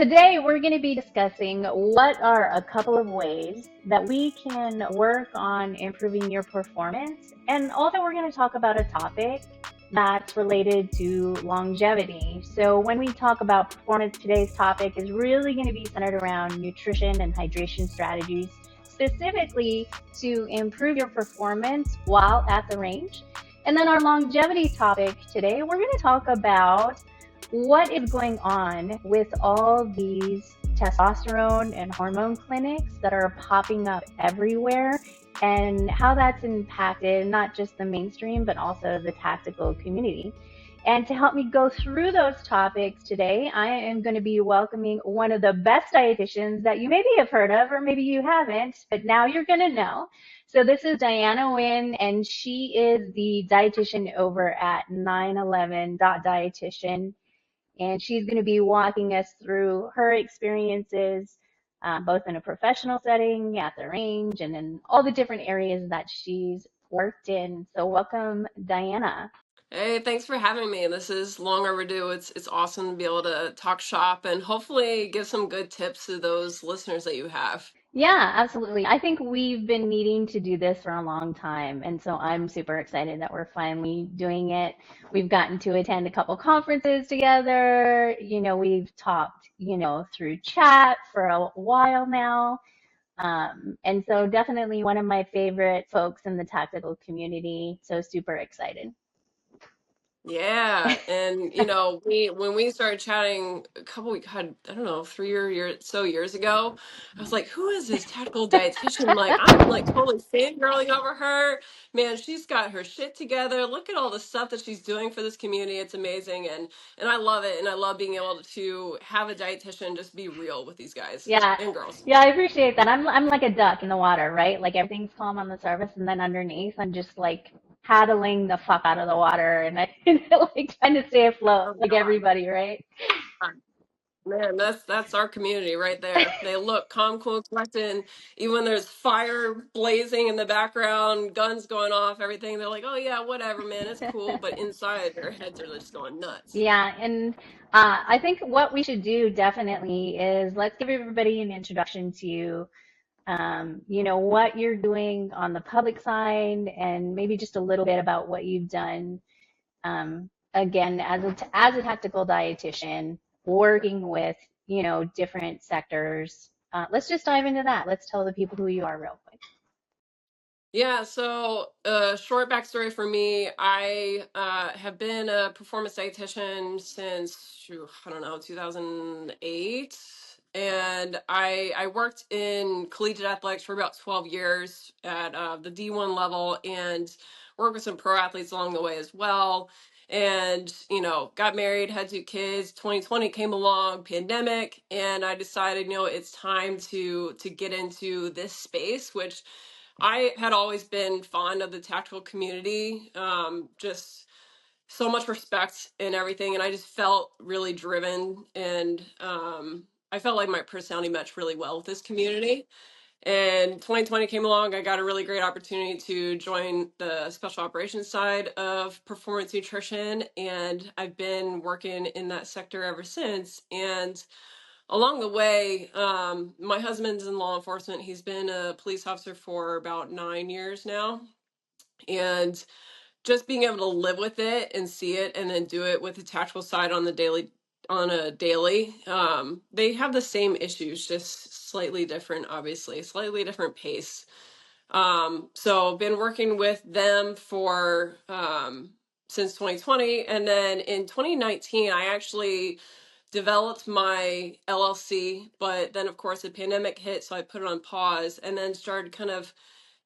Today, we're going to be discussing what are a couple of ways that we can work on improving your performance. And also, we're going to talk about a topic that's related to longevity. So, when we talk about performance, today's topic is really going to be centered around nutrition and hydration strategies, specifically to improve your performance while at the range. And then, our longevity topic today, we're going to talk about what is going on with all these testosterone and hormone clinics that are popping up everywhere and how that's impacted not just the mainstream but also the tactical community. And to help me go through those topics today, I am going to be welcoming one of the best dietitians that you maybe have heard of, or maybe you haven't, but now you're going to know. So this is Diana Wynn, and she is the dietitian over at 911 Dietitian, and she's going to be walking us through her experiences, both in a professional setting, at the range, and in all the different areas that she's worked in. So welcome, Diana. Hey, thanks for having me. This is long overdue. It's awesome to be able to talk shop and hopefully give some good tips to those listeners that you have. Yeah, absolutely. I think we've been needing to do this for a long time, and so I'm super excited that we're finally doing it. We've gotten to attend a couple conferences together. We've talked, through chat for a while now. And so definitely one of my favorite folks in the tactical community. So super excited. Yeah, and we when we started chatting a couple God, I don't know, 3 or so years ago, I was like, who is this tactical dietitian? Like, I'm like totally fangirling over her. Man, she's got her shit together. Look at all the stuff that she's doing for this community. It's amazing, and I love it, and I love being able to have a dietitian just be real with these guys Yeah. and girls. Yeah, I appreciate that. I'm like a duck in the water, right? Like everything's calm on the surface and then underneath I'm just like paddling the fuck out of the water and I like trying to stay afloat Oh like God. everybody, right? Man, that's our community right there. They look calm, cool, and collected. And even when there's fire blazing in the background, guns going off, everything, they're like, "Oh yeah, whatever, man, it's cool." But inside, their heads are just going nuts. Yeah, and I think what we should do definitely is let's give everybody an introduction to what you're doing on the public side and maybe just a little bit about what you've done, again, as a tactical dietitian working with, different sectors. Let's just dive into that. Let's tell the people who you are real quick. Yeah, so short backstory for me, I have been a performance dietitian since, I don't know, 2008. And I worked in collegiate athletics for about 12 years at the D1 level and worked with some pro athletes along the way as well. And, got married, had 2 kids. 2020 came along, pandemic, and I decided, it's time to get into this space, which I had always been fond of the tactical community, just so much respect and everything. And I just felt really driven and I felt like my personality matched really well with this community. And 2020 came along. I got a really great opportunity to join the special operations side of performance nutrition. And I've been working in that sector ever since. And along the way, my husband's in law enforcement. He's been a police officer for about 9 years now. And just being able to live with it and see it and then do it with the tactical side on a daily, they have the same issues, just slightly different, obviously, slightly different pace. So been working with them for since 2020. And then in 2019, I actually developed my LLC, but then of course the pandemic hit, so I put it on pause and then started kind of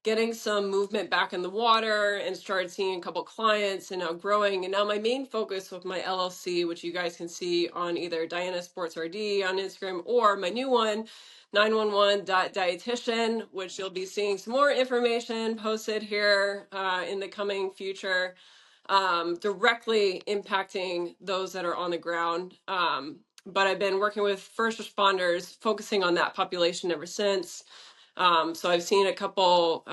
getting some movement back in the water and started seeing a couple clients and now growing. And now my main focus with my LLC, which you guys can see on either Diana Sports RD on Instagram or my new one, 911.dietitian, which you'll be seeing some more information posted here in the coming future, directly impacting those that are on the ground. But I've been working with first responders, focusing on that population ever since. So I've seen a couple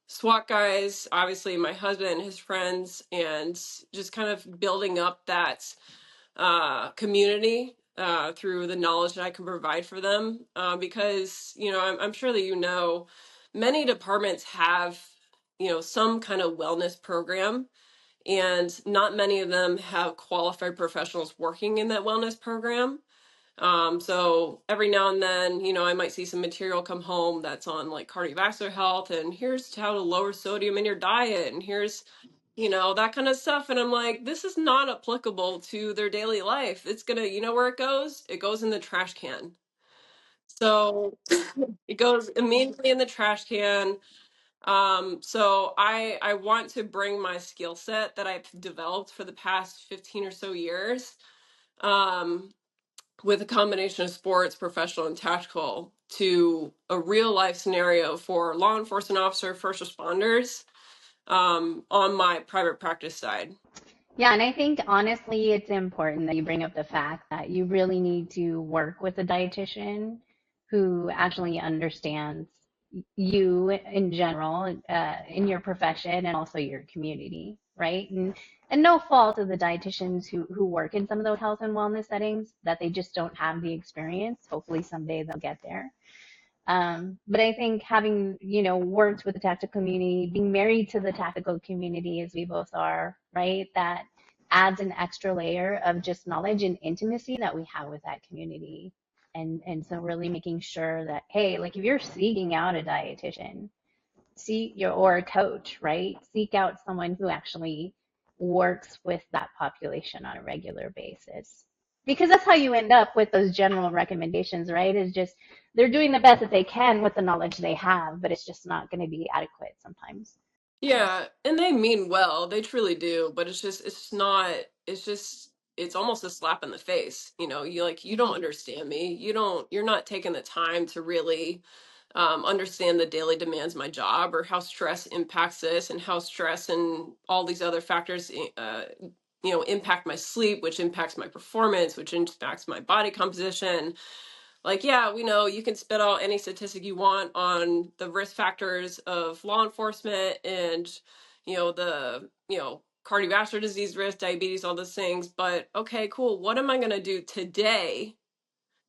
SWAT guys, obviously my husband and his friends, and just kind of building up that community through the knowledge that I can provide for them. Because, I'm sure that, many departments have, some kind of wellness program, and not many of them have qualified professionals working in that wellness program. So every now and then, I might see some material come home that's on like cardiovascular health, and here's how to lower sodium in your diet, and here's, that kind of stuff. And I'm like, this is not applicable to their daily life. It's gonna, where it goes? It goes in the trash can. So it goes immediately in the trash can. So I want to bring my skill set that I've developed for the past 15 or so years. Um, with a combination of sports, professional, and tactical to a real life scenario for law enforcement officer, first responders, on my private practice side. Yeah, and I think honestly, it's important that you bring up the fact that you really need to work with a dietitian who actually understands you in general, in your profession, and also your community, right? And no fault of the dietitians who work in some of those health and wellness settings that they just don't have the experience. Hopefully someday they'll get there. But I think having, worked with the tactical community, being married to the tactical community as we both are, right, that adds an extra layer of just knowledge and intimacy that we have with that community. And so really making sure that, hey, like if you're seeking out a dietitian, seek your or a coach, right? Seek out someone who actually works with that population on a regular basis. Because that's how you end up with those general recommendations, right? Is just they're doing the best that they can with the knowledge they have, but it's just not going to be adequate sometimes. Yeah, and they mean well, they truly do, but it's not, it's almost a slap in the face. You don't understand me. You're not taking the time to really understand the daily demands of my job, or how stress impacts this, and how stress and all these other factors, impact my sleep, which impacts my performance, which impacts my body composition. Like, yeah, we know you can spit out any statistic you want on the risk factors of law enforcement and, cardiovascular disease risk, diabetes, all those things. But okay, cool. What am I going to do today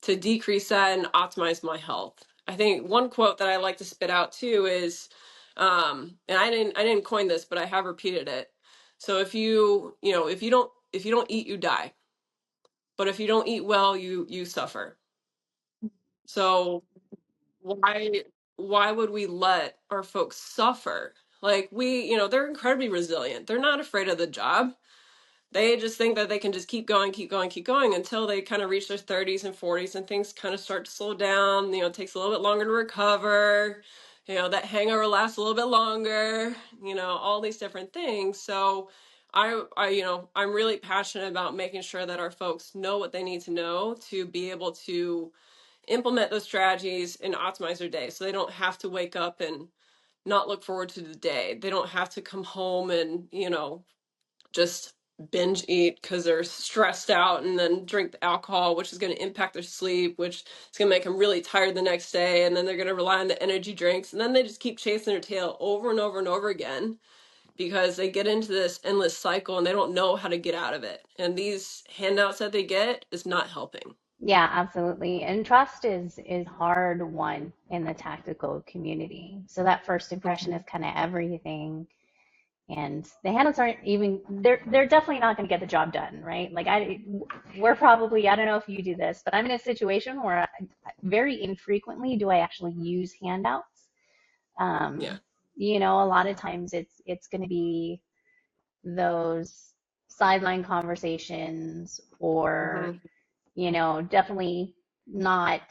to decrease that and optimize my health? I think one quote that I like to spit out too is, and I didn't coin this, but I have repeated it. So if you don't eat, you die. But if you don't eat well, you suffer. So why why would we let our folks suffer? Like, they're incredibly resilient. They're not afraid of the job. They just think that they can just keep going, keep going, keep going until they kind of reach their 30s and 40s, and things kind of start to slow down. It takes a little bit longer to recover. That hangover lasts a little bit longer, all these different things. So I'm really passionate about making sure that our folks know what they need to know to be able to implement those strategies and optimize their day, so they don't have to wake up and not look forward to the day. They don't have to come home and, just binge eat because they're stressed out, and then drink the alcohol, which is going to impact their sleep, which is going to make them really tired the next day. And then they're going to rely on the energy drinks. And then they just keep chasing their tail over and over and over again, because they get into this endless cycle and they don't know how to get out of it. And these handouts that they get is not helping. Yeah, absolutely. And trust is hard won in the tactical community. So that first impression is kind of everything. And the handles aren't even they're definitely not going to get the job done, right? Like we're probably, I don't know if you do this, but I'm in a situation where very infrequently do I actually use handouts. Yeah. um a lot of times it's going to be those sideline conversations, or Hmm. definitely not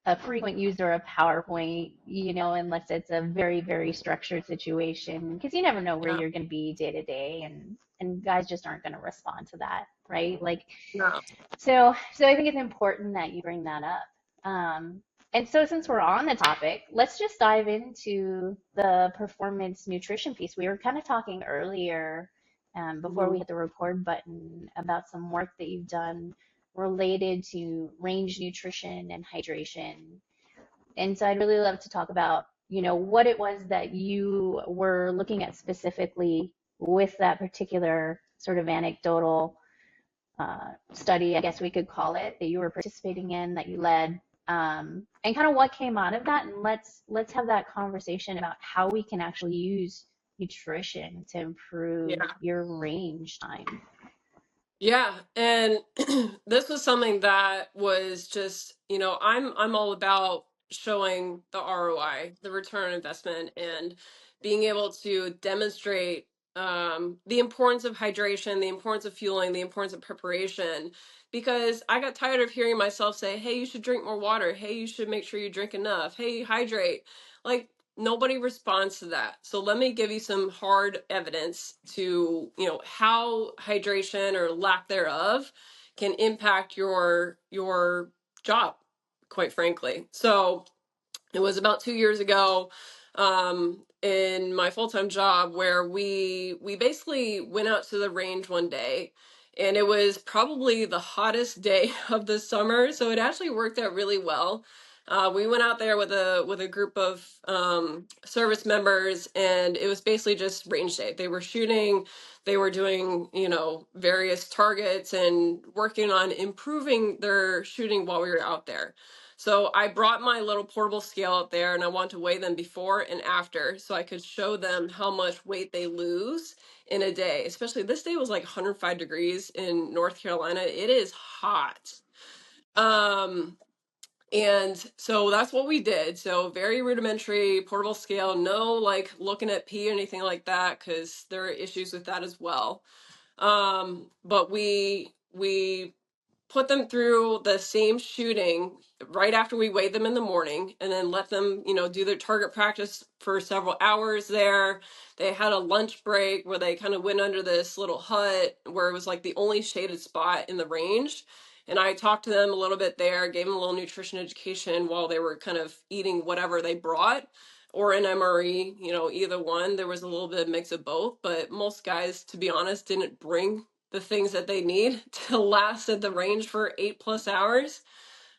a frequent user of PowerPoint, unless it's a very, very structured situation, because you never know where Yeah. you're going to be day to day, and guys just aren't going to respond to that, right? Like, No. so I think it's important that you bring that up. And so since we're on the topic, let's just dive into the performance nutrition piece. We were kind of talking earlier, before we Hmm. hit the record button, about some work that you've done related to range nutrition and hydration. And so I'd really love to talk about, what it was that you were looking at specifically with that particular sort of anecdotal study, I guess we could call it, that you were participating in, that you led, and kind of what came out of that. And let's have that conversation about how we can actually use nutrition to improve Yeah. your range time. Yeah, and this was something that was just, I'm all about showing the ROI, the return on investment, and being able to demonstrate the importance of hydration, the importance of fueling, the importance of preparation. Because I got tired of hearing myself say, "Hey, you should drink more water. Hey, you should make sure you drink enough. Hey, hydrate." Like, nobody responds to that. So let me give you some hard evidence to, how hydration or lack thereof can impact your job, quite frankly. So it was about 2 years ago, in my full-time job, where we basically went out to the range one day, and it was probably the hottest day of the summer, so it actually worked out really well. We went out there with a group of service members, and it was basically just range day. They were shooting, they were doing, various targets and working on improving their shooting while we were out there. So I brought my little portable scale out there, and I want to weigh them before and after so I could show them how much weight they lose in a day. Especially this day was like 105 degrees in North Carolina. It is hot. Um, and so that's what we did. So very rudimentary portable scale, no like looking at pee or anything like that, because there are issues with that as well. But we put them through the same shooting right after we weighed them in the morning, and then let them, do their target practice for several hours there. They had a lunch break where they kind of went under this little hut where it was like the only shaded spot in the range. And I talked to them a little bit there, gave them a little nutrition education while they were kind of eating whatever they brought, or an MRE, either one. There was a little bit of mix of both, but most guys, to be honest, didn't bring the things that they need to last at the range for 8+ hours.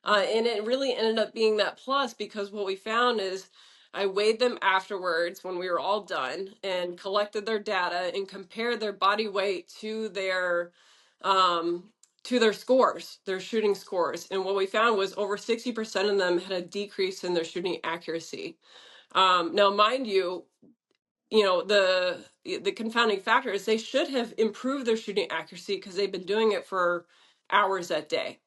And it really ended up being that plus, because what we found is I weighed them afterwards when we were all done and collected their data and compared their body weight um, to their scores, their shooting scores. And what we found was over 60% of them had a decrease in their shooting accuracy. Now, mind you, the confounding factor is they should have improved their shooting accuracy because they've been doing it for hours that day.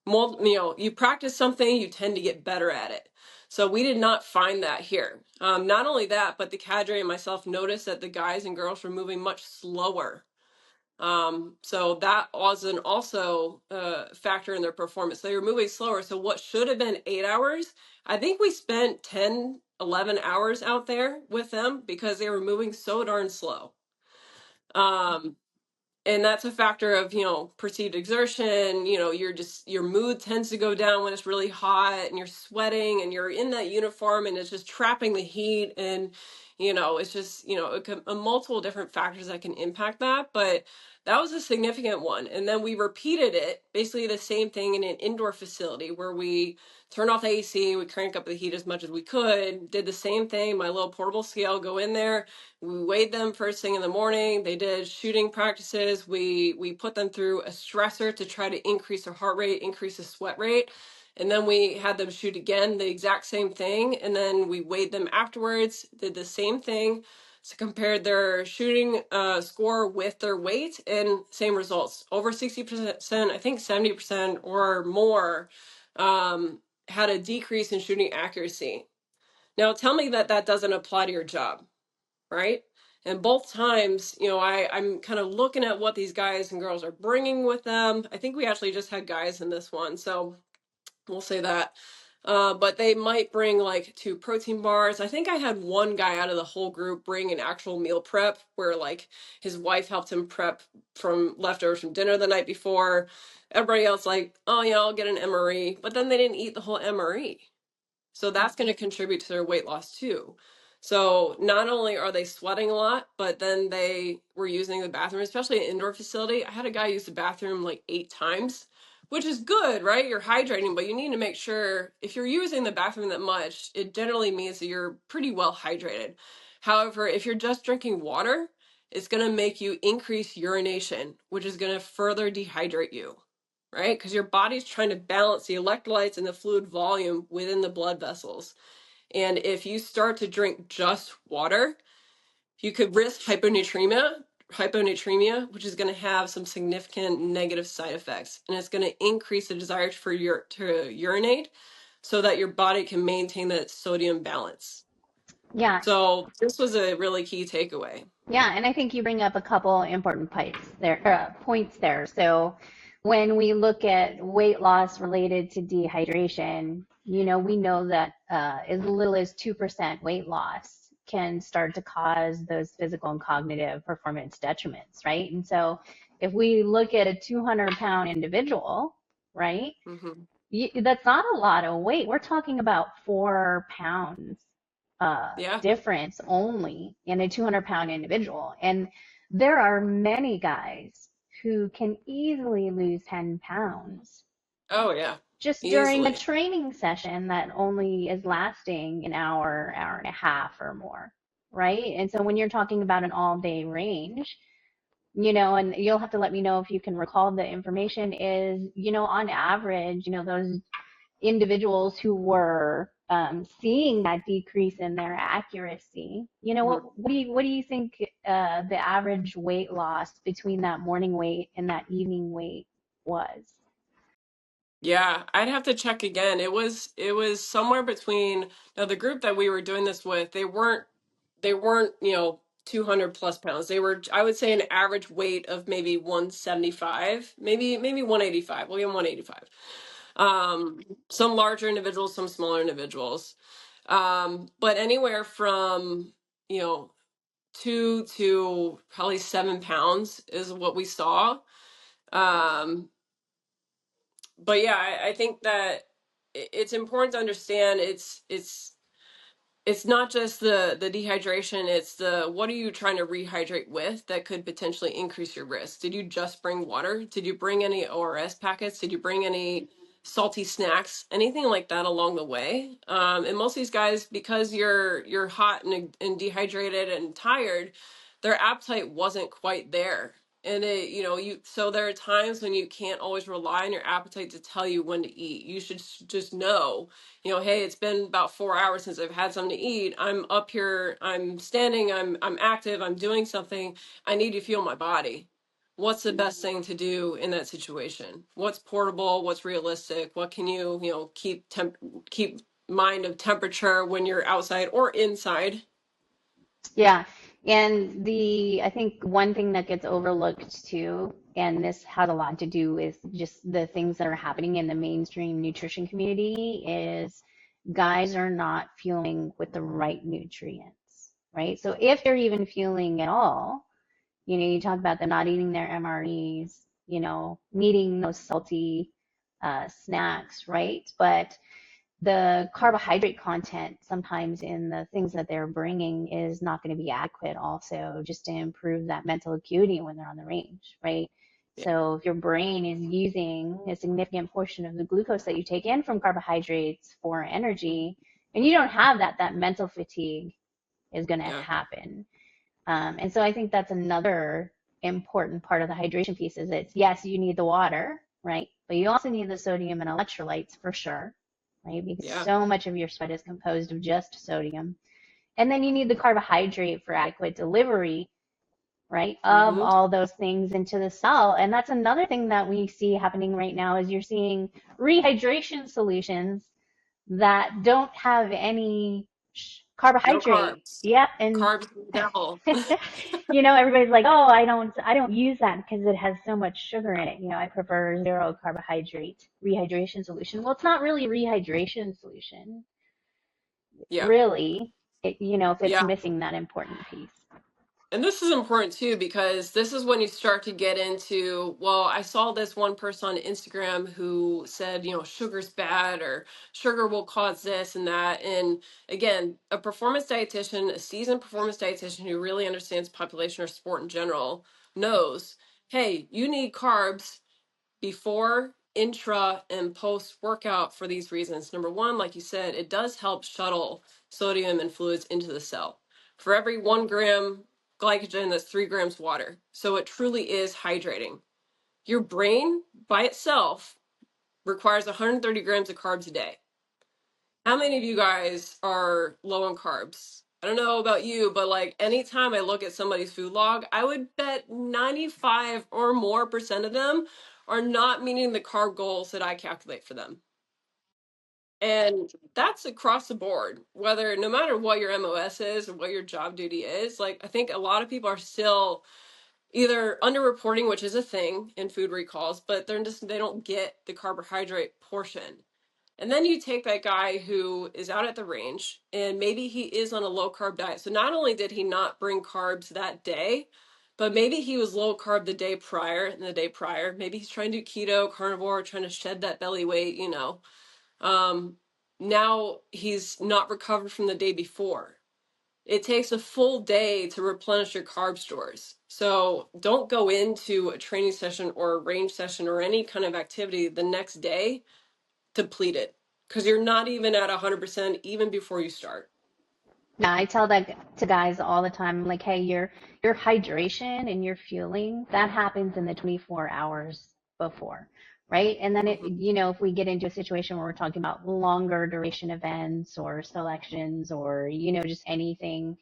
You practice something, you tend to get better at it. So we did not find that here. Not only that, but the cadre and myself noticed that the guys and girls were moving much slower. So that was an also factor in their performance. They were moving slower. So what should have been 8 hours, I think we spent 10, 11 hours out there with them because they were moving so darn slow. Um, and that's a factor of, perceived exertion. Your mood tends to go down when it's really hot and you're sweating and you're in that uniform and it's just trapping the heat. And it's just, multiple different factors that can impact that, but that was a significant one. And then we repeated it, basically the same thing, in an indoor facility where we turned off the AC, we crank up the heat as much as we could, did the same thing, my little portable scale, go in there. We weighed them first thing in the morning. They did shooting practices. We put them through a stressor to try to increase their heart rate, increase the sweat rate. And then we had them shoot again, the exact same thing. And then we weighed them afterwards, did the same thing. So compared their shooting score with their weight, and same results. Over 60%, I think 70% or more, had a decrease in shooting accuracy. Now tell me that that doesn't apply to your job, right? And both times, I'm kind of looking at what these guys and girls are bringing with them. I think we actually just had guys in this one, so we'll say that. But they might bring like 2 protein bars. I think I had one guy out of the whole group bring an actual meal prep where like his wife helped him prep from leftovers from dinner the night before. Everybody else like, oh yeah, I'll get an MRE, but then they didn't eat the whole MRE. So that's going to contribute to their weight loss too. So not only are they sweating a lot, but then they were using the bathroom, especially an indoor facility. I had a guy use the bathroom like 8 times, which is good, right? You're hydrating, but you need to make sure if you're using the bathroom that much, it generally means that you're pretty well hydrated. However, if you're just drinking water, it's going to make you increase urination, which is going to further dehydrate you, right? Because your body's trying to balance the electrolytes and the fluid volume within the blood vessels. And if you start to drink just water, you could risk hyponatremia, which is going to have some significant negative side effects. And it's going to increase the desire to urinate so that your body can maintain that sodium balance. Yeah. So this was a really key takeaway. Yeah, and I think you bring up a couple important points there. So when we look at weight loss related to dehydration, we know that as little as 2% weight loss can start to cause those physical and cognitive performance detriments, right? And so if we look at a 200-pound individual, right, Hmm. that's not a lot of weight. We're talking about 4 pounds Yeah. difference only in a 200-pound individual. And there are many guys who can easily lose 10 pounds Oh, yeah. just during a Easily. training session that only is lasting an hour, hour and a half or more, right? And so when you're talking about an all-day range, and you'll have to let me know if you can recall the information is, on average, those individuals who were seeing that decrease in their accuracy. Mhm. What do you think the average weight loss between that morning weight and that evening weight was? Yeah, I'd have to check again. It was somewhere between, now the group that we were doing this with, they weren't, 200 plus pounds. They were, I would say, an average weight of maybe 175, maybe 185. We'll give them 185. Some larger individuals, some smaller individuals. But anywhere from, you know, 2 to probably 7 pounds is what we saw. Um, but yeah, I think that it's important to understand it's not just the dehydration, it's the what are you trying to rehydrate with that could potentially increase your risk. Did you just bring water? Did you bring any ORS packets? Did you bring any salty snacks? Anything like that along the way? And most of these guys, because you're hot and dehydrated and tired, their appetite wasn't quite there. And so there are times when you can't always rely on your appetite to tell you when to eat. You should just know, hey, it's been about 4 hours since I've had something to eat. I'm up here, I'm standing, I'm active, I'm doing something. I need to feel my body. What's the best thing to do in that situation? What's portable? What's realistic? What can keep mind of temperature when you're outside or inside? Yeah. And I think one thing that gets overlooked too, and this has a lot to do with just the things that are happening in the mainstream nutrition community, is guys are not fueling with the right nutrients, right? So if they're even fueling at all, you talk about them not eating their MREs, needing those salty snacks, right? But the carbohydrate content sometimes in the things that they're bringing is not going to be adequate also just to improve that mental acuity when they're on the range, right? Yeah, So if your brain is using a significant portion of the glucose that you take in from carbohydrates for energy, and you don't have that mental fatigue is going to yeah, happen. And so I think that's another important part of the hydration piece is it's yes, you need the water, right? But you also need the sodium and electrolytes for sure, right? Because yeah. so much of your sweat is composed of just sodium. And then you need the carbohydrate for adequate delivery, right, of Mm-hmm. all those things into the cell. And that's another thing that we see happening right now is you're seeing rehydration solutions that don't have any No carbohydrate. carbs. Yep, and Carbs are the devil. everybody's like, oh, I don't use that because it has so much sugar in it. I prefer zero carbohydrate rehydration solution. Well, it's not really a rehydration solution, Yeah. really. If it's Yeah. missing that important piece. And this is important too, because this is when you start to get into, well, I saw this one person on Instagram who said, sugar's bad or sugar will cause this and that. And again, a performance dietitian, a seasoned performance dietitian who really understands population or sport in general knows, hey, you need carbs before, intra, and post workout for these reasons. Number one, like you said, it does help shuttle sodium and fluids into the cell. For every 1 gram glycogen that's 3 grams water. So it truly is hydrating. Your brain by itself requires 130 grams of carbs a day. How many of you guys are low on carbs? I don't know about you, but like anytime I look at somebody's food log, I would bet 95 or more percent of them are not meeting the carb goals that I calculate for them. And that's across the board, whether no matter what your MOS is or what your job duty is. Like, I think a lot of people are still either underreporting, which is a thing in food recalls, but they don't get the carbohydrate portion. And then you take that guy who is out at the range and maybe he is on a low carb diet. So not only did he not bring carbs that day, but maybe he was low carb the day prior and the day prior. Maybe he's trying to do keto, carnivore, trying to shed that belly weight. Um, Now he's not recovered from the day before. It takes a full day to replenish your carb stores. So don't go into a training session or a range session or any kind of activity the next day depleted because you're not even at 100% even before you start. Yeah, I tell that to guys all the time, like, hey, your hydration and your fueling, that happens in the 24 hours before, right? And then Mhm. if we get into a situation where we're talking about longer duration events or selections or, just anything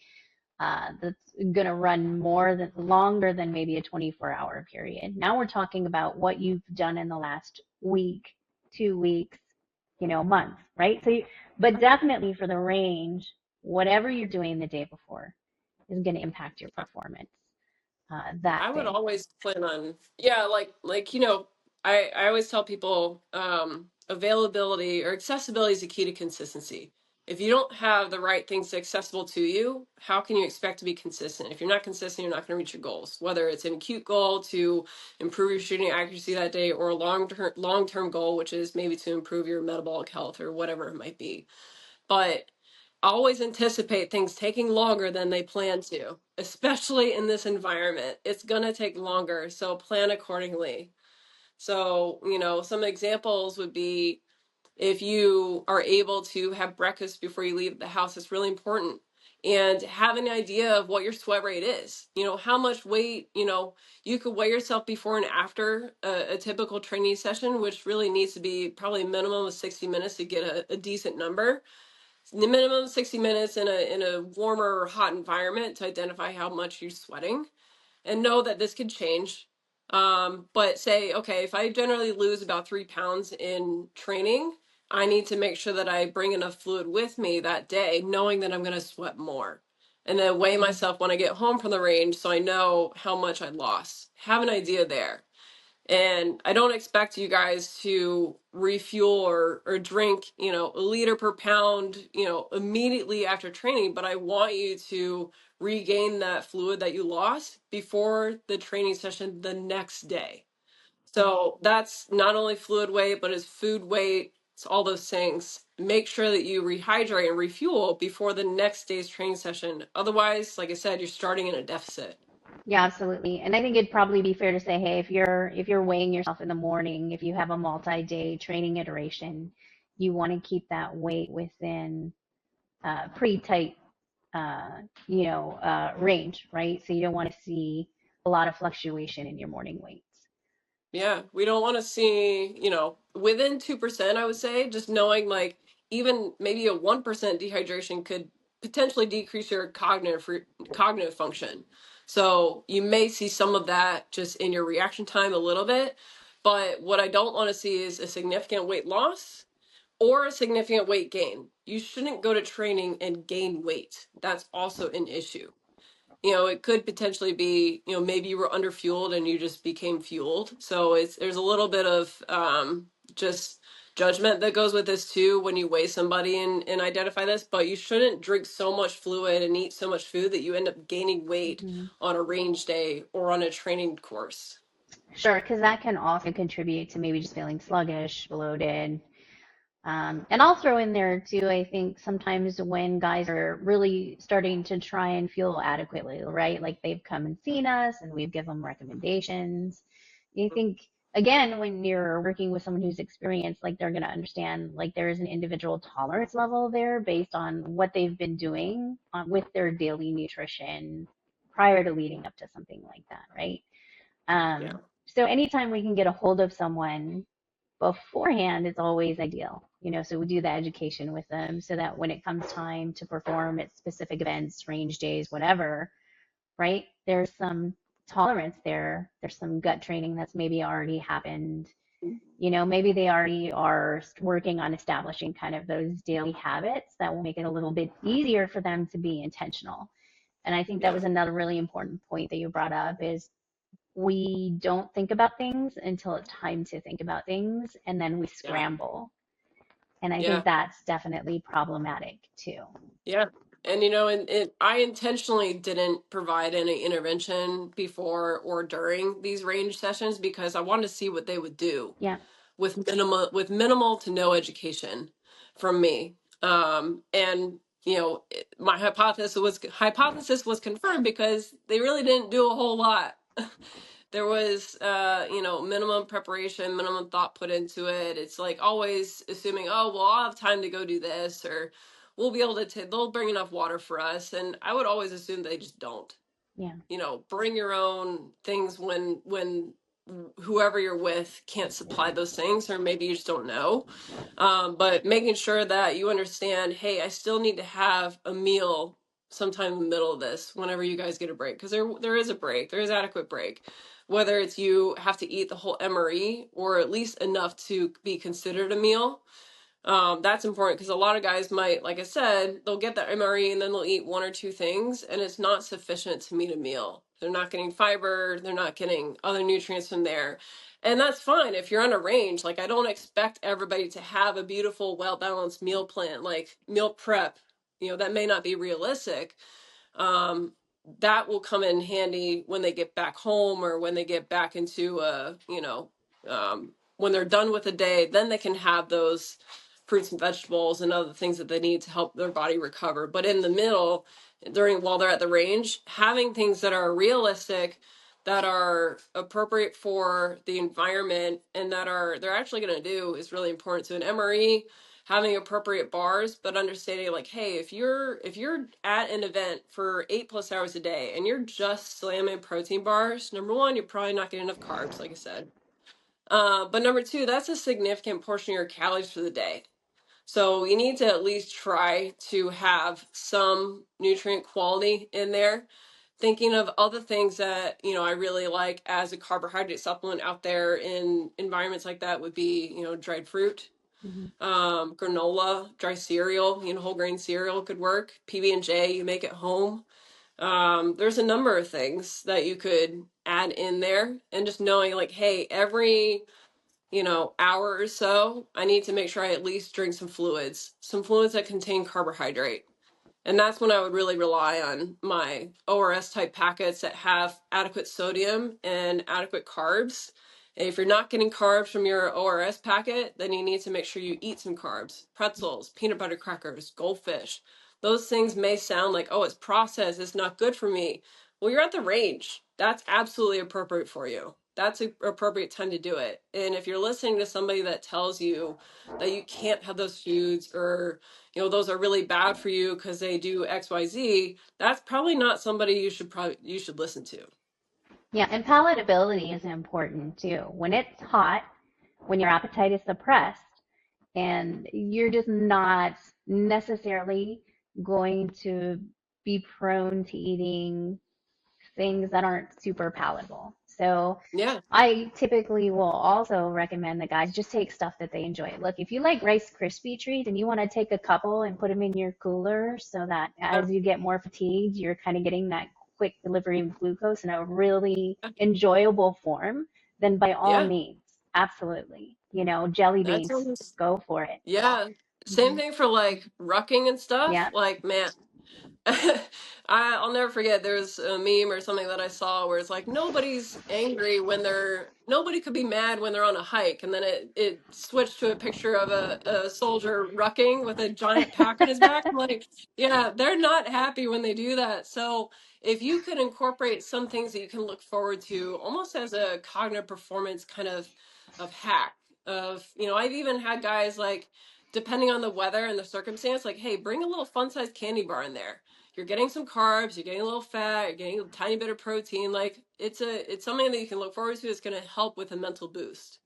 that's going to run longer than maybe a 24-hour period. Now we're talking about what you've done in the last week, 2 weeks, month, right? But definitely for the range, whatever you're doing the day before is going to impact your performance that I would day. always plan on, yeah, I always tell people availability or accessibility is the key to consistency. If you don't have the right things accessible to you, how can you expect to be consistent? If you're not consistent, you're not going to reach your goals, whether it's an acute goal to improve your shooting accuracy that day or a long-term goal, which is maybe to improve your metabolic health or whatever it might be. But always anticipate things taking longer than they plan to, especially in this environment. It's going to take longer, so plan accordingly. So, some examples would be if you are able to have breakfast before you leave the house, it's really important. And have an idea of what your sweat rate is. How much weight, you could weigh yourself before and after a typical training session, which really needs to be probably a minimum of 60 minutes to get a decent number, the minimum 60 minutes in a warmer or hot environment to identify how much you're sweating and know that this could change. But say, okay, if I generally lose about 3 pounds in training, I need to make sure that I bring enough fluid with me that day, knowing that I'm going to sweat more. And then weigh myself when I get home from the range so I know how much I lost. Have an idea there. And I don't expect you guys to refuel or drink, a liter per pound, immediately after training, but I want you to regain that fluid that you lost before the training session the next day. So that's not only fluid weight, but it's food weight, it's all those things. Make sure that you rehydrate and refuel before the next day's training session. Otherwise, like I said, you're starting in a deficit. Yeah, absolutely. And I think it'd probably be fair to say, hey, if you're weighing yourself in the morning, if you have a multi-day training iteration, you want to keep that weight within pretty tight range, right? So you don't want to see a lot of fluctuation in your morning weights. Yeah, we don't want to see, within 2%, I would say, just knowing like even maybe a 1% dehydration could potentially decrease your cognitive function. So you may see some of that just in your reaction time a little bit. But what I don't want to see is a significant weight loss or a significant weight gain. You shouldn't go to training and gain weight. That's also an issue. It could potentially be, maybe you were underfueled and you just became fueled. So there's a little bit of just judgment that goes with this too when you weigh somebody and identify this. But you shouldn't drink so much fluid and eat so much food that you end up gaining weight Hmm. on a range day or on a training course. Sure, because that can also contribute to maybe just feeling sluggish, bloated. And I'll throw in there too, I think sometimes when guys are really starting to try and fuel adequately, right? Like they've come and seen us and we've given them recommendations. You think, again, when you're working with someone who's experienced, like they're going to understand, like there is an individual tolerance level there based on what they've been doing with their daily nutrition prior to leading up to something like that, right? Yeah. So anytime we can get a hold of someone beforehand, it's always ideal. So we do the education with them so that when it comes time to perform at specific events, range days, whatever, right? There's some tolerance there. There's some gut training that's maybe already happened. Maybe they already are working on establishing kind of those daily habits that will make it a little bit easier for them to be intentional. And I think that Yeah. was another really important point that you brought up is we don't think about things until it's time to think about things, and then we Yeah. scramble. And I think Yeah. that's definitely problematic too. Yeah. And I intentionally didn't provide any intervention before or during these range sessions because I wanted to see what they would do Yeah. with minimal to no education from me. And my hypothesis was confirmed because they really didn't do a whole lot. There was minimum preparation, minimum thought put into it. It's like always assuming, oh well, I'll have time to go do this, or we'll be able to they'll bring enough water for us. And I would always assume they just don't. Yeah. Bring your own things when whoever you're with can't supply those things, or maybe you just don't know. But making sure that you understand, hey, I still need to have a meal sometime in the middle of this whenever you guys get a break, because there is a break, there is adequate break, whether it's you have to eat the whole MRE or at least enough to be considered a meal. That's important because a lot of guys might, like I said, they'll get the MRE and then they'll eat one or two things, and it's not sufficient to meet a meal. They're not getting fiber, they're not getting other nutrients from there. And that's fine if you're on a range. Like, I don't expect everybody to have a beautiful, well balanced meal plan, like meal prep. That may not be realistic. um, that will come in handy when they get back home or when they get back into when they're done with the day, then they can have those fruits and vegetables and other things that they need to help their body recover. But in the middle, while they're at the range, having things that are realistic, that are appropriate for the environment, and they're actually going to do is really important. So an MRE, having appropriate bars, but understanding like, hey, if you're at an event for 8+ hours a day and you're just slamming protein bars, number one, you're probably not getting enough carbs, like I said. But number two, that's a significant portion of your calories for the day. So you need to at least try to have some nutrient quality in there. Thinking of other things that, I really like as a carbohydrate supplement out there in environments like that would be, dried fruit, Mm-hmm. granola, dry cereal, whole grain cereal could work. PB&J, you make at home. There's a number of things that you could add in there, and just knowing like, hey, every hour or so, I need to make sure I at least drink some fluids that contain carbohydrate. And that's when I would really rely on my ORS type packets that have adequate sodium and adequate carbs. And if you're not getting carbs from your ORS packet, then you need to make sure you eat some carbs. Pretzels, peanut butter crackers, goldfish. Those things may sound like, oh, it's processed, it's not good for me. Well, you're at the range. That's absolutely appropriate for you. That's an appropriate time to do it. And if you're listening to somebody that tells you that you can't have those foods, or those are really bad for you because they do XYZ, that's probably not somebody you should listen to. Yeah, and palatability is important too. When it's hot, when your appetite is suppressed, and you're just not necessarily going to be prone to eating things that aren't super palatable. So Yeah. I typically will also recommend that guys just take stuff that they enjoy. Look, if you like Rice Krispie treats and you want to take a couple and put them in your cooler so that Yeah. as you get more fatigued, you're kind of getting that quick delivery of glucose in a really enjoyable form, then by all Yeah. means, absolutely. Jelly That beans, sounds. go for it. Yeah. Same Hmm. thing for like rucking and stuff. Yeah. Like, man, I'll never forget. There's a meme or something that I saw where it's like nobody could be mad when they're on a hike, and then it switched to a picture of a soldier rucking with a giant pack on his back. I'm like, yeah, they're not happy when they do that. So if you could incorporate some things that you can look forward to, almost as a cognitive performance kind of hack. I've even had guys like, depending on the weather and the circumstance, like, hey, bring a little fun sized candy bar in there. you're getting some carbs, you're getting a little fat, you're getting a tiny bit of protein. Like it's something that you can look forward to. It's going to help with a mental boost.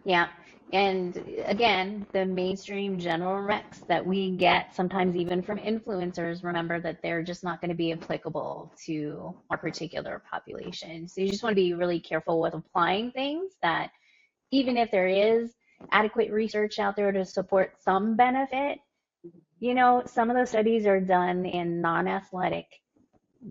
Yeah. And again, the mainstream general recs that we get, sometimes even from influencers, remember that they're just not going to be applicable to our particular population. So you just want to be really careful with applying things that, even if there is adequate research out there to support some benefit, some of those studies are done in non-athletic,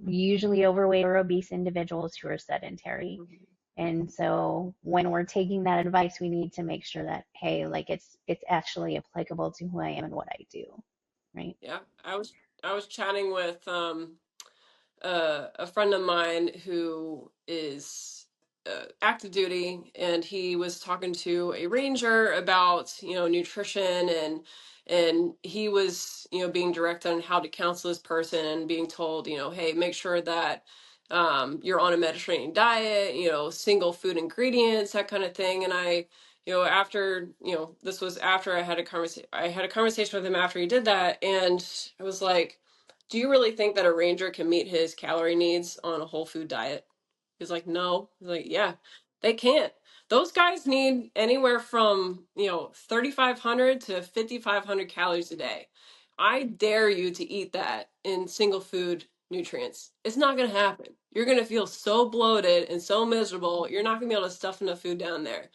usually overweight or obese individuals who are sedentary. Mhm. And so when we're taking that advice, we need to make sure that, hey, like it's actually applicable to who I am and what I do, right? Yeah, I was chatting with a friend of mine who is active duty, and he was talking to a ranger about nutrition, and he was being directed on how to counsel this person and being told hey, make sure that you're on a Mediterranean diet, single food ingredients, that kind of thing. And I after this was after I had a conversation with him after he did that, and I was like, do you really think that a ranger can meet his calorie needs on a whole food diet? He's like, no. He's like, yeah, they can't. Those guys need anywhere from, 3,500 to 5,500 calories a day. I dare you to eat that in single food nutrients. It's not going to happen. You're going to feel so bloated and so miserable. You're not going to be able to stuff enough food down there.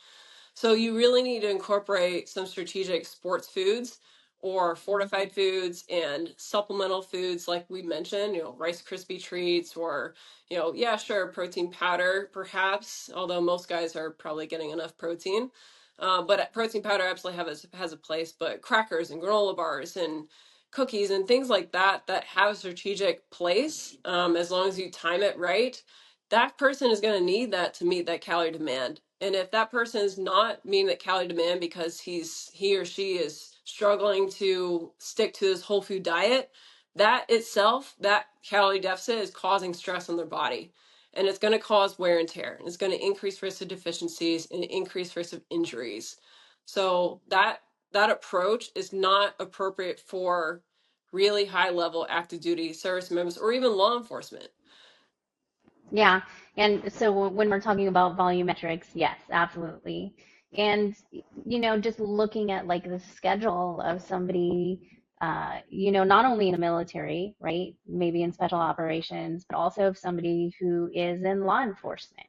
So you really need to incorporate some strategic sports foods or fortified foods and supplemental foods like we mentioned, Rice Krispie treats or, yeah, sure, protein powder perhaps, although most guys are probably getting enough protein. But protein powder absolutely has a place, but crackers and granola bars and cookies and things like that have a strategic place, as long as you time it right, that person is going to need that to meet that calorie demand. And if that person is not meeting that calorie demand because he or she is struggling to stick to this whole food diet, that itself, that calorie deficit is causing stress on their body. And it's going to cause wear and tear. And it's going to increase risk of deficiencies and increase risk of injuries. So that approach is not appropriate for really high level active duty service members or even law enforcement. Yeah. And so when we're talking about volumetrics, yes, absolutely. And, just looking at like the schedule of somebody, not only in the military, right? Maybe in special operations, but also of somebody who is in law enforcement.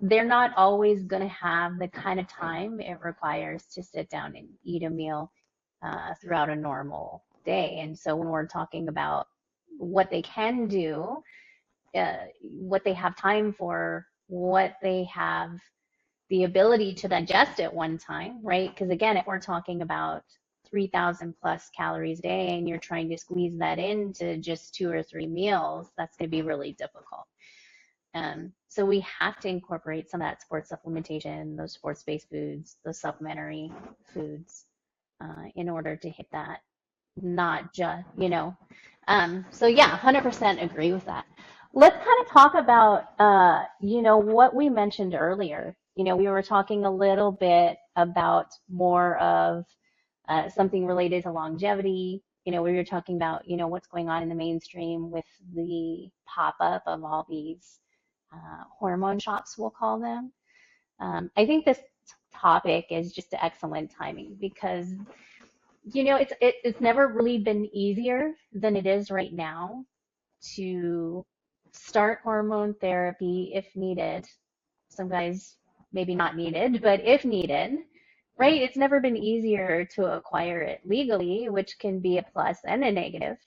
They're not always going to have the kind of time it requires to sit down and eat a meal throughout a normal day. And so when we're talking about what they can do, what they have time for, what they have the ability to digest at one time, right? Because again, if we're talking about 3,000 plus calories a day and you're trying to squeeze that into just 2 or 3 meals, that's going to be really difficult. So we have to incorporate some of that sports supplementation, those sports-based foods, those supplementary foods, in order to hit that. Not just. So yeah, 100% agree with that. Let's kind of talk about, what we mentioned earlier. We were talking a little bit about more of something related to longevity. We were talking about, what's going on in the mainstream with the pop-up of all these hormone shops, we'll call them. I think this topic is just excellent timing because it's never really been easier than it is right now to start hormone therapy if needed. Some guys maybe not needed, but if needed, right? It's never been easier to acquire it legally, which can be a plus and a negative.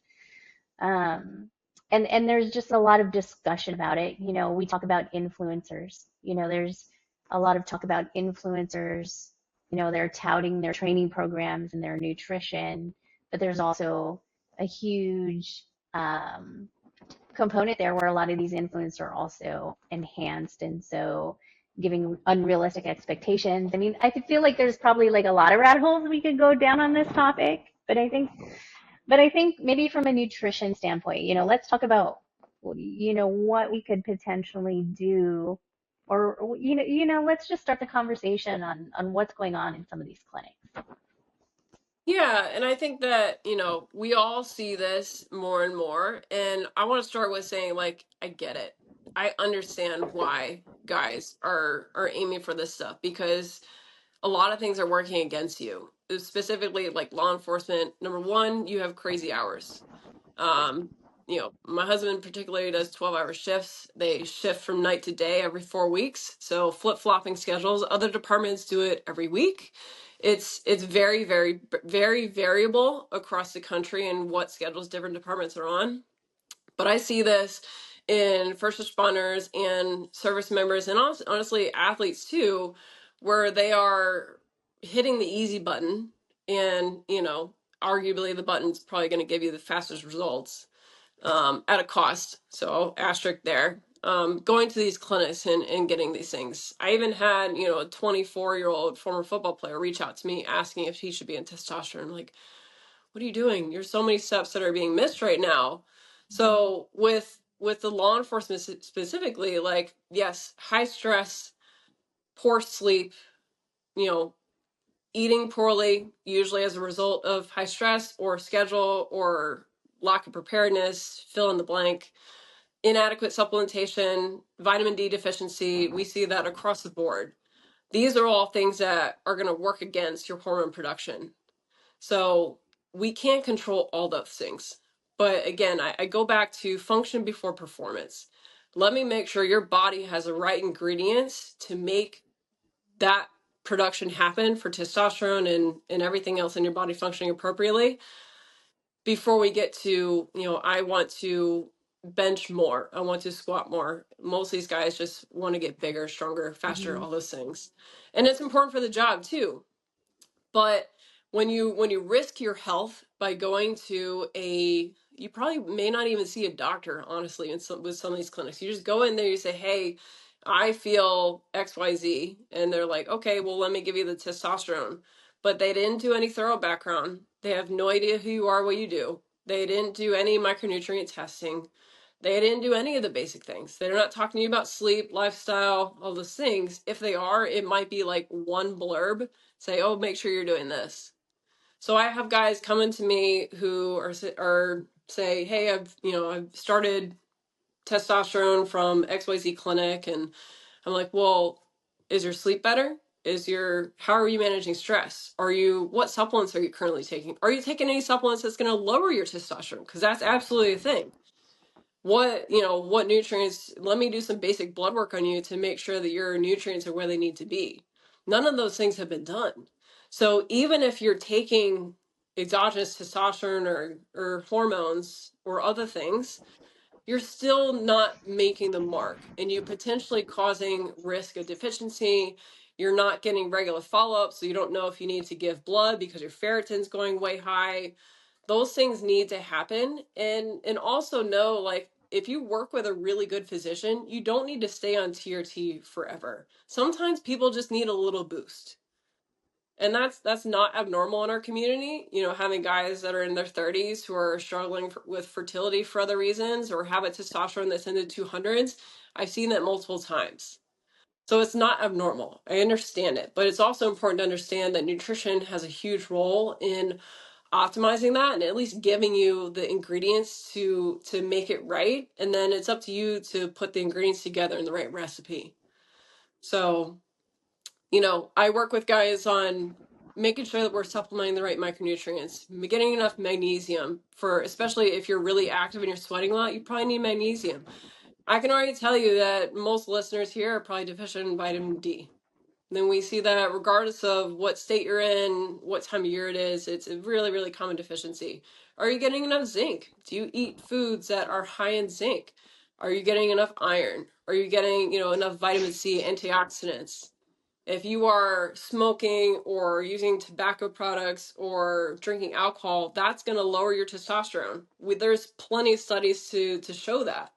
Um, and there's just a lot of discussion about it. We talk about influencers. There's a lot of talk about influencers. They're touting their training programs and their nutrition, but there's also a huge component there where a lot of these influencers are also enhanced, and so giving unrealistic expectations. I mean, I feel like there's probably like a lot of rabbit holes we could go down on this topic, but I think maybe from a nutrition standpoint, let's talk about, what we could potentially do, or let's just start the conversation on what's going on in some of these clinics. Yeah, and I think that, we all see this more and more. And I want to start with saying, like, I get it. I understand why guys are aiming for this stuff, because a lot of things are working against you. Specifically, like law enforcement. Number one, you have crazy hours. Um, my husband particularly does 12-hour shifts. They shift from night to day every 4 weeks. So flip-flopping schedules. Other departments do it every week. It's very, very, very variable across the country and what schedules different departments are on. But I see this in first responders and service members, and honestly athletes too, where they are hitting the easy button, and arguably the button's probably going to give you the fastest results, at a cost. So asterisk there. Going to these clinics and getting these things. I even had, a 24-year-old former football player reach out to me asking if he should be in testosterone. I'm like, what are you doing? There's so many steps that are being missed right now. So with the law enforcement specifically, like, yes, high stress, poor sleep, you know, eating poorly, usually as a result of high stress or schedule or lack of preparedness, fill in the blank, inadequate supplementation, vitamin D deficiency. We see that across the board. These are all things that are going to work against your hormone production. So we can't control all those things. But again, I go back to function before performance. Let me make sure your body has the right ingredients to make that production happen for testosterone and everything else in your body functioning appropriately before we get to, I want to bench more. I want to squat more. Most of these guys just want to get bigger, stronger, faster, Hmm. all those things. And it's important for the job too. But when you risk your health by going to you probably may not even see a doctor, honestly, with some of these clinics. You just go in there, you say, hey, I feel XYZ. And they're like, okay, well, let me give you the testosterone. But they didn't do any thorough background. They have no idea who you are, what you do. They didn't do any micronutrient testing. They didn't do any of the basic things. They're not talking to you about sleep, lifestyle, all those things. If they are, it might be like one blurb, say, oh, make sure you're doing this. So I have guys coming to me who are say, hey, I've started testosterone from XYZ clinic, and I'm like, well, is your sleep better? How are you managing stress? What supplements are you currently taking? Are you taking any supplements that's going to lower your testosterone? Because that's absolutely a thing. What nutrients, let me do some basic blood work on you to make sure that your nutrients are where they need to be. None of those things have been done. So even if you're taking exogenous testosterone or hormones or other things, you're still not making the mark, and you potentially causing risk of deficiency. You're not getting regular follow-up, so you don't know if you need to give blood because your ferritin's going way high. Those things need to happen. And also know, like, if you work with a really good physician, you don't need to stay on TRT forever. Sometimes people just need a little boost. And that's not abnormal in our community. Having guys that are in their 30s who are struggling with fertility for other reasons, or have a testosterone that's in the 200s. I've seen that multiple times. So it's not abnormal. I understand it, but it's also important to understand that nutrition has a huge role in optimizing that, and at least giving you the ingredients to make it right. And then it's up to you to put the ingredients together in the right recipe. So I work with guys on making sure that we're supplementing the right micronutrients, getting enough magnesium, for especially if you're really active and you're sweating a lot, you probably need magnesium. I can already tell you that most listeners here are probably deficient in vitamin D. Then we see that regardless of what state you're in, what time of year it is, it's a really, really common deficiency. Are you getting enough zinc? Do you eat foods that are high in zinc? Are you getting enough iron? Are you getting, enough vitamin C, antioxidants? If you are smoking or using tobacco products or drinking alcohol, that's going to lower your testosterone. There's plenty of studies to show that.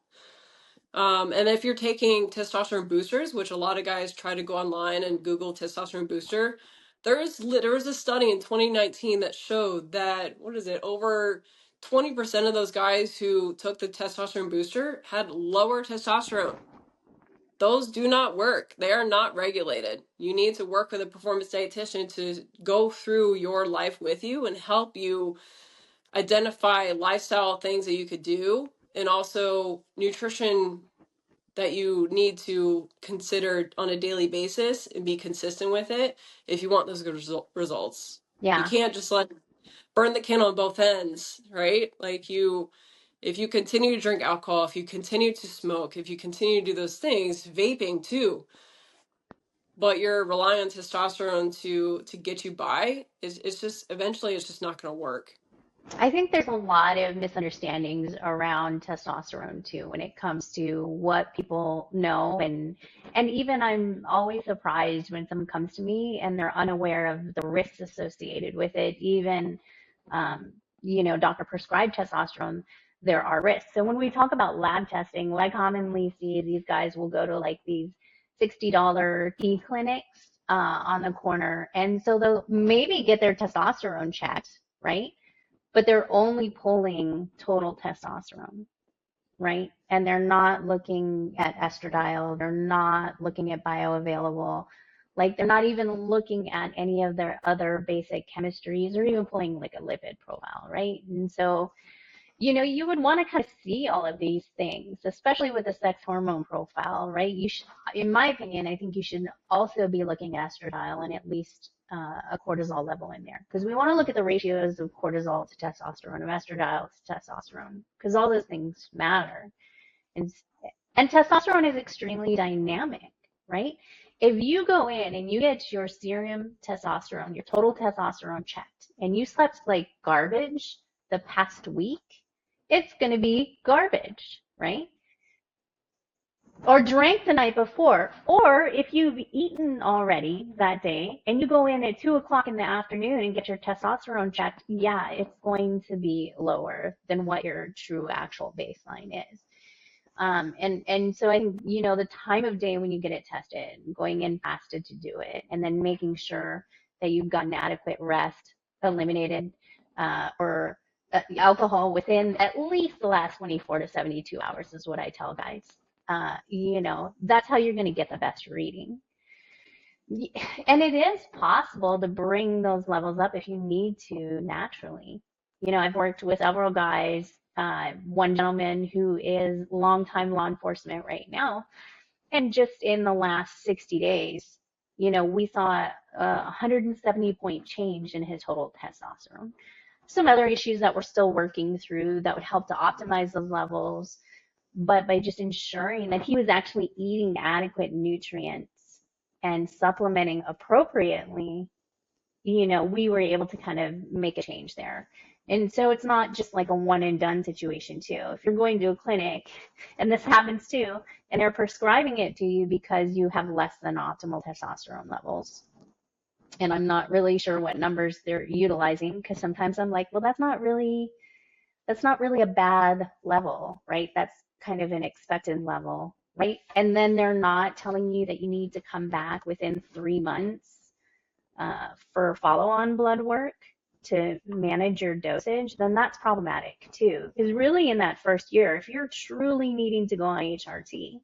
And if you're taking testosterone boosters, which a lot of guys try to go online and Google testosterone booster, there was a study in 2019 that showed that, over 20% of those guys who took the testosterone booster had lower testosterone. those do not work. They are not regulated. You need to work with a performance dietitian to go through your life with you and help you identify lifestyle things that you could do, and also nutrition that you need to consider on a daily basis and be consistent with it if you want those good results. You Yeah. can't just like burn the candle on both ends, right? Like if you continue to drink alcohol, if you continue to smoke, if you continue to do those things, vaping too, but you're relying on testosterone to get you by, it's just eventually it's just not going to work. I think there's a lot of misunderstandings around testosterone too when it comes to what people know, and even I'm always surprised when someone comes to me and they're unaware of the risks associated with it. Even doctor prescribed testosterone, there are risks. So when we talk about lab testing, what I commonly see is these guys will go to like these $60 tea clinics on the corner, and so they'll maybe get their testosterone checked, right? But they're only pulling total testosterone, right? And they're not looking at estradiol, they're not looking at bioavailable, like they're not even looking at any of their other basic chemistries or even pulling like a lipid profile, right? And so you would want to kind of see all of these things, especially with the sex hormone profile, right? You should, in my opinion, I think you should also be looking at estradiol and at least a cortisol level in there, because we want to look at the ratios of cortisol to testosterone, of estradiol to testosterone, because all those things matter. And and testosterone is extremely dynamic, right? If you go in and you get your serum testosterone, your total testosterone checked, and you slept like garbage the past week, it's going to be garbage, right? Or drank the night before. Or if you've eaten already that day and you go in at 2 o'clock in the afternoon and get your testosterone checked, yeah, it's going to be lower than what your true actual baseline is. And so I think, the time of day when you get it tested, going in fasted to do it, and then making sure that you've gotten adequate rest, eliminated, or alcohol within at least the last 24 to 72 hours is what I tell guys. That's how you're going to get the best reading. And it is possible to bring those levels up if you need to naturally. I've worked with several guys, one gentleman who is longtime law enforcement right now, and just in the last 60 days, we saw a 170-point change in his total testosterone. Some other issues that we're still working through that would help to optimize those levels, but by just ensuring that he was actually eating adequate nutrients and supplementing appropriately, we were able to kind of make a change there. And so it's not just like a one and done situation too. If you're going to a clinic, and this happens too, and they're prescribing it to you because you have less than optimal testosterone levels, and I'm not really sure what numbers they're utilizing, because sometimes I'm like, well, that's not really a bad level, right? That's kind of an expected level, right? And then they're not telling you that you need to come back within 3 months for follow-on blood work to manage your dosage, then that's problematic too. Because really in that first year, if you're truly needing to go on HRT,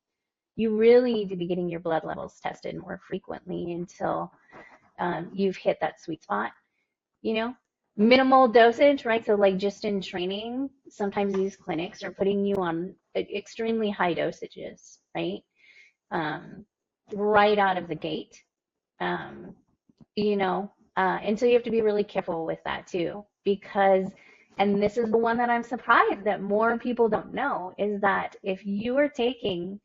you really need to be getting your blood levels tested more frequently until you've hit that sweet spot, you know? Minimal dosage, right? So like just in training, sometimes these clinics are putting you on extremely high dosages, right? Um, right out of the gate. Um, and so you have to be really careful with that too, because, and this is the one that I'm surprised that more people don't know, is that if you are taking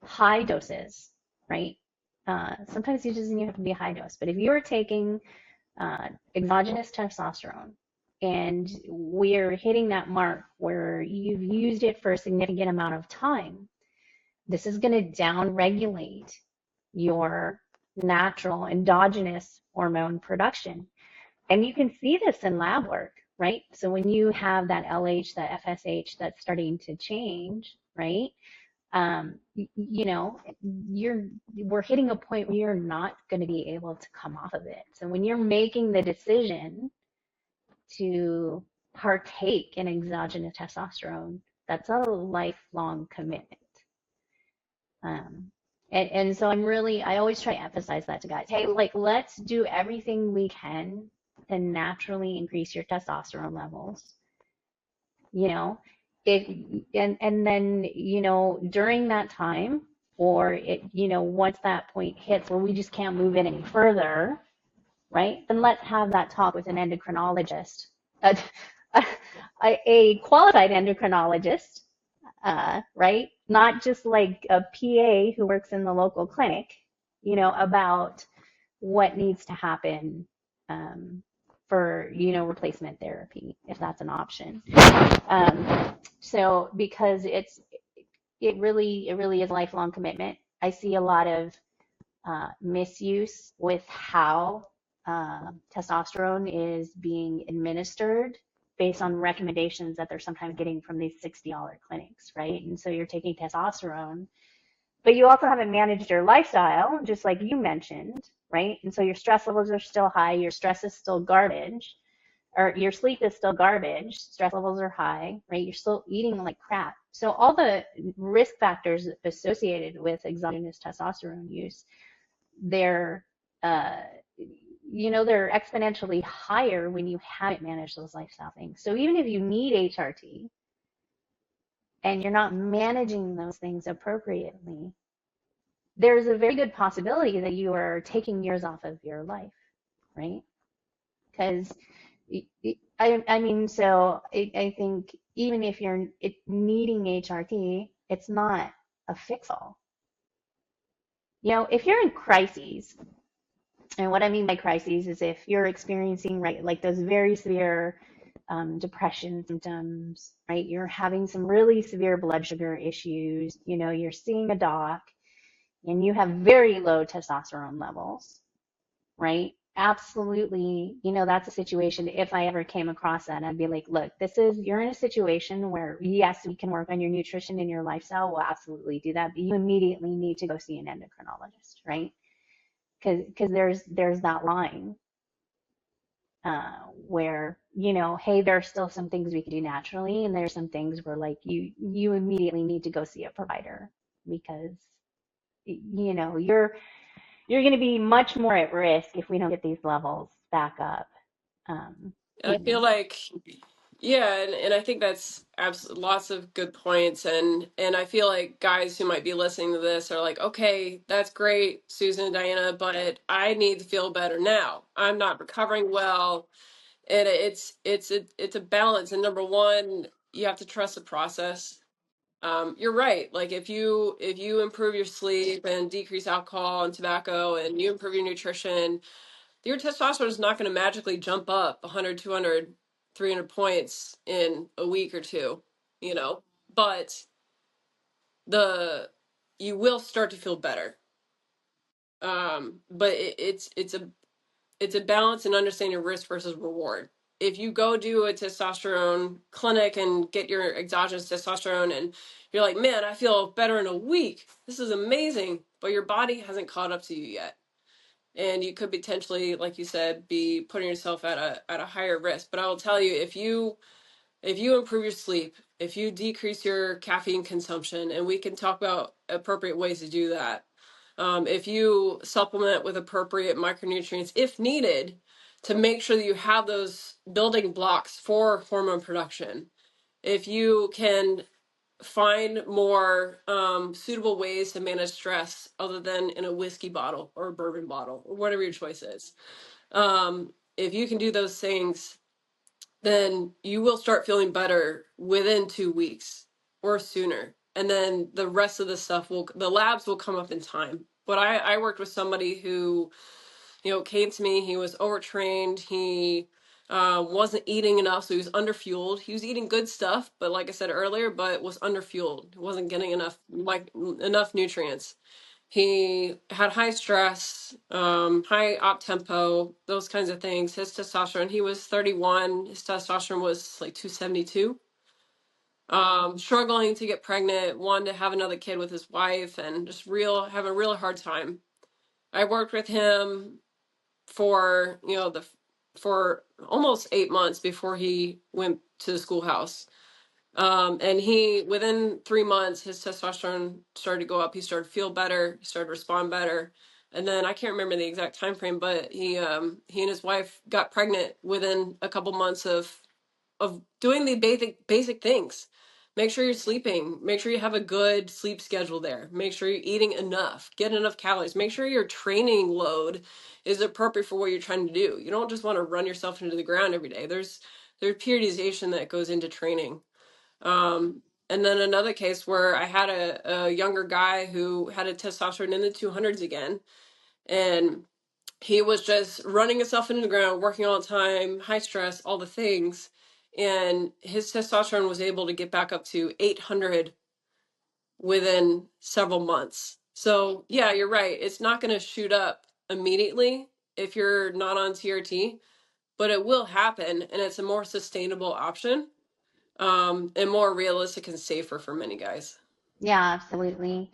high doses, right? Sometimes it doesn't even have to be a high dose, but if you're taking exogenous testosterone and we're hitting that mark where you've used it for a significant amount of time, this is going to downregulate your natural endogenous hormone production. And you can see this in lab work, right? So when you have that LH, that FSH that's starting to change, right? We're hitting a point where you're not going to be able to come off of it. So when you're making the decision to partake in exogenous testosterone, that's a lifelong commitment. And so I always try to emphasize that to guys. Hey, like, let's do everything we can to naturally increase your testosterone levels, you know, if, and then, during that time, or once that point hits where we just can't move it any further, right? Then let's have that talk with an endocrinologist, a, a qualified endocrinologist, right? Not just like a PA who works in the local clinic, about what needs to happen, for, replacement therapy, if that's an option. So because it really is a lifelong commitment. I see a lot of misuse with how testosterone is being administered based on recommendations that they're sometimes getting from these $60 clinics, right? And so you're taking testosterone, but you also haven't managed your lifestyle, just like you mentioned, right? And so your stress levels are still high, your stress is still garbage, or your sleep is still garbage, stress levels are high, right? You're still eating like crap. So all the risk factors associated with exogenous testosterone use, they're uh, they're exponentially higher when you haven't managed those lifestyle things. So even if you need HRT and you're not managing those things appropriately, there's a very good possibility that you are taking years off of your life, right? Because I mean, so I think even if you're needing HRT, it's not a fix-all. If you're in crises, and what I mean by crises is if you're experiencing, right, like those very severe depression symptoms, right? You're having some really severe blood sugar issues, you're seeing a doc and you have very low testosterone levels, right? Absolutely, that's a situation. If I ever came across that, I'd be like, look, you're in a situation where, yes, we can work on your nutrition and your lifestyle. We'll absolutely do that. But you immediately need to go see an endocrinologist, right? Because there's that line where, hey, there are still some things we can do naturally, and there's some things where like you immediately need to go see a provider because you're going to be much more at risk if we don't get these levels back up. Um, And I you feel know, like, yeah, and I think that's lots of good points, and I feel like guys who might be listening to this are like, okay, that's great, Susan and Diana, but I need to feel better now. I'm not recovering well, and it's a balance. And number one, you have to trust the process. You're right. Like if you improve your sleep and decrease alcohol and tobacco, and you improve your nutrition, your testosterone is not going to magically jump up 100, 200, 300 points in a week or two, you know, but the you will start to feel better. But it's a balance and understanding risk versus reward. If you go do a testosterone clinic and get your exogenous testosterone and you're like, man, I feel better in a week. This is amazing. But your body hasn't caught up to you yet. And you could potentially, like you said, be putting yourself at a higher risk. But I will tell you, if you improve your sleep, if you decrease your caffeine consumption, and we can talk about appropriate ways to do that, if you supplement with appropriate micronutrients if needed to make sure that you have those building blocks for hormone production, if you can find more suitable ways to manage stress other than in a whiskey bottle or a bourbon bottle or whatever your choice is, if you can do those things, then you will start feeling better within 2 weeks or sooner. And then the rest of the stuff the labs will come up in time. But I worked with somebody who, came to me. He was overtrained. He wasn't eating enough, so he was underfueled. He was eating good stuff, but like I said earlier, but was underfueled. He wasn't getting enough nutrients. He had high stress, high op tempo, those kinds of things. His testosterone, he was 31. His testosterone was like 272. Struggling to get pregnant, wanted to have another kid with his wife, and just have a real hard time. I worked with him for, for almost 8 months before he went to the schoolhouse. And he, within 3 months, his testosterone started to go up. He started to feel better. He started to respond better. And then I can't remember the exact time frame, but he and his wife got pregnant within a couple months of doing the basic things. Make sure you're sleeping. Make sure you have a good sleep schedule there. Make sure you're eating enough. Get enough calories. Make sure your training load is appropriate for what you're trying to do. You don't just want to run yourself into the ground every day. There's periodization that goes into training. And then another case where I had a younger guy who had a testosterone in the 200s again, and he was just running himself into the ground, working all the time, high stress, all the things. And his testosterone was able to get back up to 800 within several months. So, yeah, you're right. It's not going to shoot up immediately if you're not on TRT, but it will happen, and it's a more sustainable option, and more realistic and safer for many guys. Yeah, absolutely.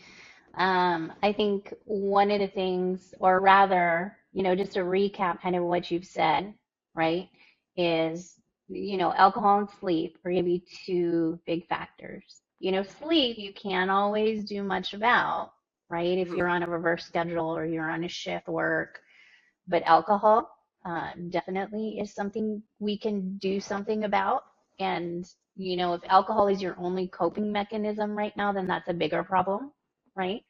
I think one of the things, or rather, just to recap kind of what you've said, right, is, alcohol and sleep are going to be two big factors. Sleep you can't always do much about, right, if Mhm. you're on a reverse schedule or you're on a shift work. But alcohol definitely is something we can do something about. And, if alcohol is your only coping mechanism right now, then that's a bigger problem, right?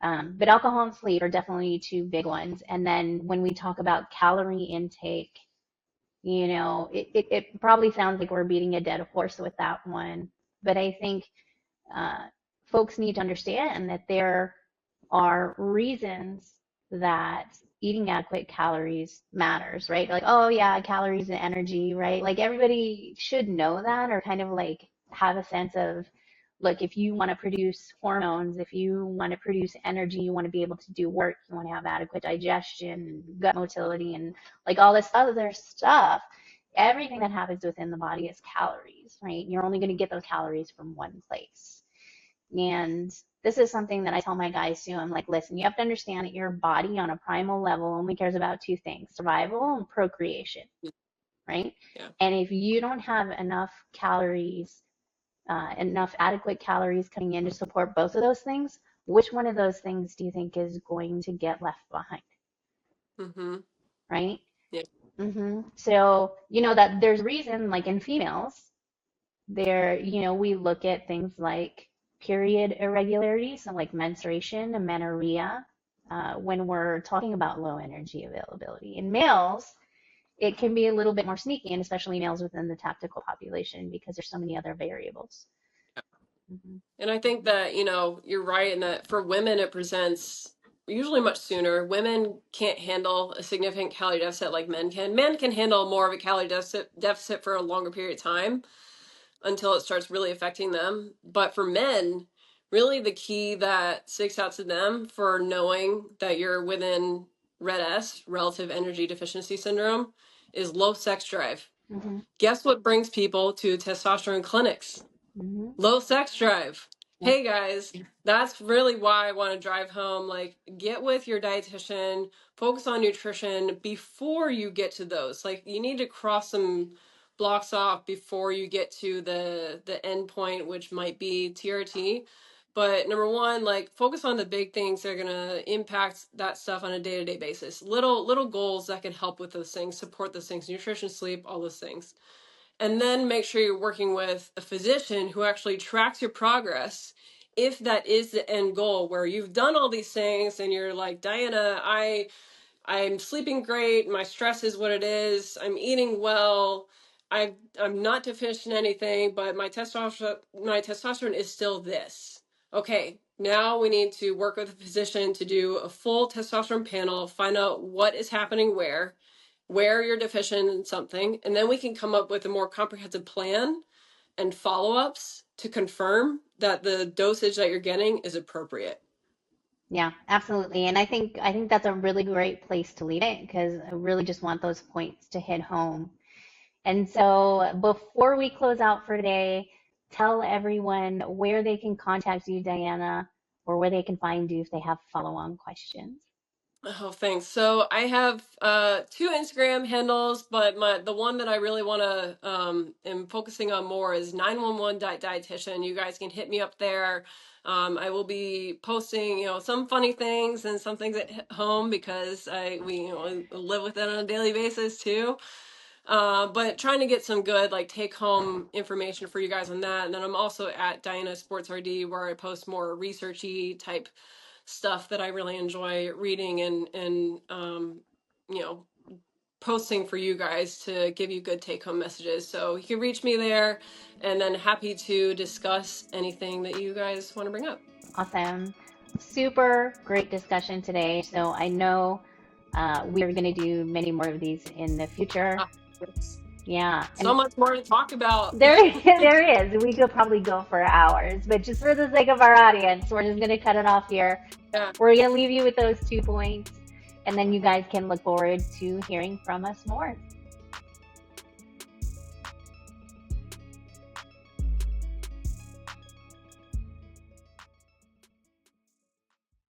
But alcohol and sleep are definitely two big ones. And then when we talk about calorie intake, it probably sounds like we're beating a dead horse with that one. But I think uh, folks need to understand that there are reasons that eating adequate calories matters, right? Like, oh yeah, calories and energy, right? Like everybody should know that, or kind of like have a sense of, look, if you want to produce hormones, if you want to produce energy, you want to be able to do work, you want to have adequate digestion, gut motility, and like all this other stuff. Everything that happens within the body is calories, right? You're only going to get those calories from one place. And this is something that I tell my guys too. I'm like, listen, you have to understand that your body on a primal level only cares about two things: survival and procreation, right? Yeah. And if you don't have enough calories, enough adequate calories coming in to support both of those things, which one of those things do you think is going to get left behind, Hmm. right? Yeah. So, that there's a reason, like in females, we look at things like period irregularities, so like menstruation, amenorrhea, when we're talking about low energy availability. In males, it can be a little bit more sneaky, and especially males within the tactical population, because there's so many other variables. Hmm. And I think that, you're right in that for women, it presents usually much sooner. Women can't handle a significant calorie deficit like men can. Men can handle more of a calorie deficit for a longer period of time until it starts really affecting them. But for men, really the key that sticks out to them for knowing that you're within red S, relative energy deficiency syndrome, is low sex drive. Hmm. Guess what brings people to testosterone clinics? Hmm. Low sex drive. Yep. Hey guys, that's really why I want to drive home. Like, get with your dietitian, focus on nutrition before you get to those. Like, you need to cross some blocks off before you get to the end point, which might be TRT. But number one, like, focus on the big things that are gonna impact that stuff on a day-to-day basis. Little goals that can help with those things, support those things, nutrition, sleep, all those things. And then make sure you're working with a physician who actually tracks your progress if that is the end goal, where you've done all these things and you're like, Diana, I'm sleeping great, my stress is what it is, I'm eating well, I'm not deficient in anything, but my testosterone is still this. Okay, now we need to work with a physician to do a full testosterone panel, find out what is happening where you're deficient in something, and then we can come up with a more comprehensive plan and follow-ups to confirm that the dosage that you're getting is appropriate. Yeah, absolutely. And I think that's a really great place to leave it, because I really just want those points to hit home. And so before we close out for today, tell everyone where they can contact you, Diana, or where they can find you if they have follow-on questions. Oh, thanks. So I have two Instagram handles, but the one that I really want to am focusing on more is 911 dietitian. You guys can hit me up there. I will be posting, some funny things and some things at home because we live with it on a daily basis too. But trying to get some good like take home information for you guys on that. And then I'm also at Diana Sports RD where I post more researchy type stuff that I really enjoy reading and you know posting for you guys to give you good take home messages. So you can reach me there, and then happy to discuss anything that you guys want to bring up. Awesome. Super great discussion today. So I know we are going to do many more of these in the future. It's Yeah. so And much more to talk about. there is. We could probably go for hours, but just for the sake of our audience, we're just going to cut it off here. Yeah. We're going to leave you with those 2 points, and then you guys can look forward to hearing from us more.